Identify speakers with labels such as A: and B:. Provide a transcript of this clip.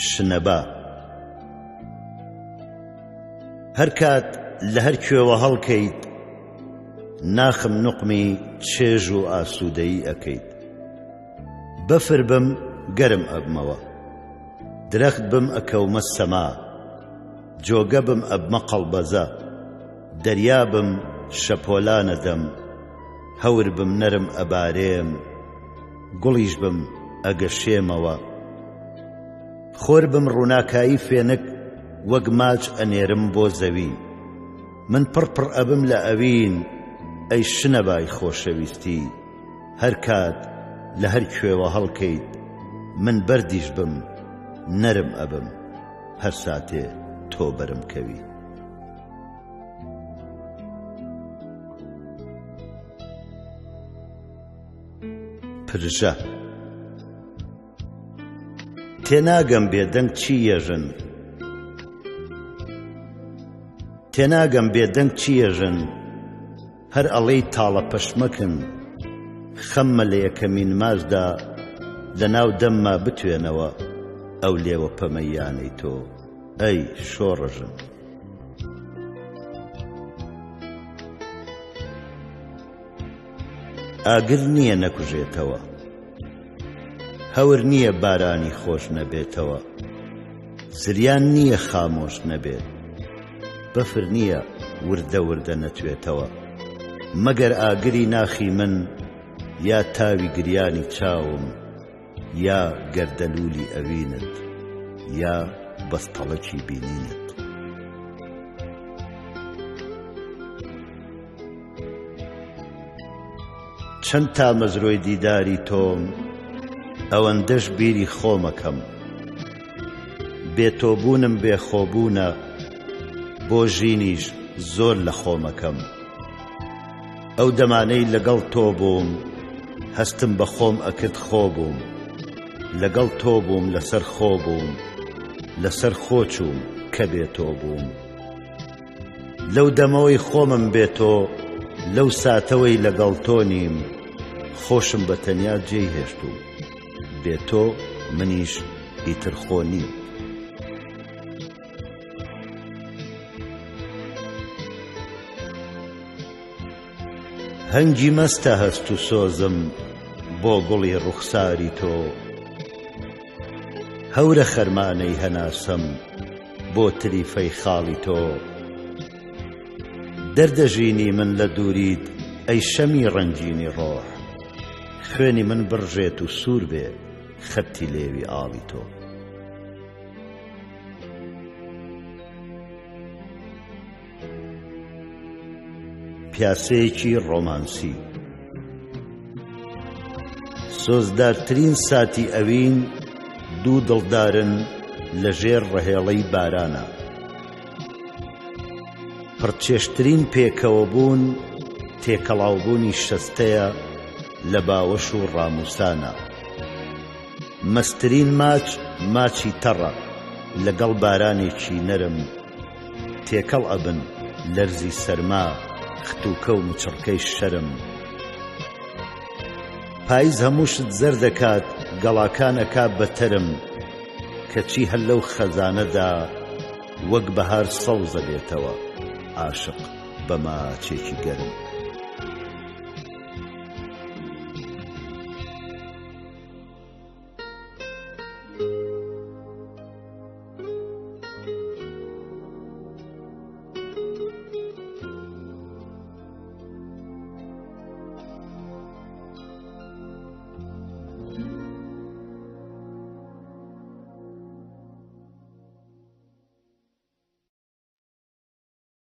A: شنەبا هەر کات لە هەر کوێوە هەڵکەیت ناخم نوقمی چێژ و ئاسوودەیی ئەکەیت بەفر بم گەرم ئەبمەوە درەخت بم ئەکەومە سەما جۆگە بم ئەبمە قەڵبەزە دەریا بم شەپۆلانە دەم هەور بم نەرم ئەبارێم گوڵیش بم ئەگەشێمەوە خۆر بم ڕووناکایی فێنک وەک ماچ ئەنێرم بۆ زەوی من پڕپڕ ئەبم لە ئەوین ئەی شنەبای خۆشەویستی هەر کات لە هەر کوێوە هەڵکەیت من بەردیش بم نەرم ئەبم هەر ساتێ تۆ بەرم کەوی پرژە تێناگەم بێدەنگ چی ێژن تێناگەم بێدەنگ چی ێژن هەر ئەڵێی تاڵە پەشمەکن خەممە لە یەکەمین ماژدا لە ناو دەمما بتوێنەوە ئەو لێوە پەمەیانەی تۆ ئەی شۆڕژن ئاگر نییە نەکوژێتەوە هەور نییە بارانی خۆش نەبێتەوە زریان نییە خامۆش نەبێت بەفر نییە وردە وردە نەتوێتەوە مەگەر ئاگری ناخی من یا تاوی گریانی چاوم یا گەردەلولی ئەوینت یا بەستەڵەکی بینینت چەند تا مەزرۆی دیداری تۆم ئەوەندەش بیری خۆمەکەم بێتۆبوونم بێخۆبوونە بۆ ژینیش زۆر لە خۆمەکەم ئەو دەمانەی لەگەڵ تۆ بووم هەستم بە خۆم ئەکرد خۆ بووم لەگەڵ تۆ بووم لەسەر خۆ بووم لەسەر خۆچووم کە بێتۆ بووم لەو دەمەوەی خۆمم بێتۆ لەو ساتەوەی لەگەڵ تۆ نیم خۆشم بە تەنیا جێی هێشتوو بێتۆ منیش ئیتر خۆ نیم هەنگی مەستە هەست و سۆزم بۆ گوڵی ڕوخساری تۆ هەورە خەرمانەی هەناسەم بۆ تریفەی خاڵی تۆ دەردەژینی من لە دووریت ئەی شەمی ڕەنگینی ڕۆح خوێنی من بڕژێت و سوور بێ خەتی لێوی ئاڵی تۆ پیاسەیەکی ڕۆمانسی سۆزدارترین ساتی ئەوین دوو دڵدارن لەژێر ڕەهێڵەی بارانە پڕچێشترین پێکەوە بوون تێکەڵاوبوونی شەستەیە لە باوەش و ڕاموسانە مەسترین ماچ ماچی تەڕە لەگەڵ بارانێکی نەرم تێکەڵ ئەبن لەرزی سەرما ختوکە و مچڕکەی شەرم پاییز هەمووشت زەر دەکات گەڵاکانەکا بەتەرم کەچی هەر لەو خەزانەدا وەک بەهار سەوزە بێتەوە عاشق بە ماچێکی گەرم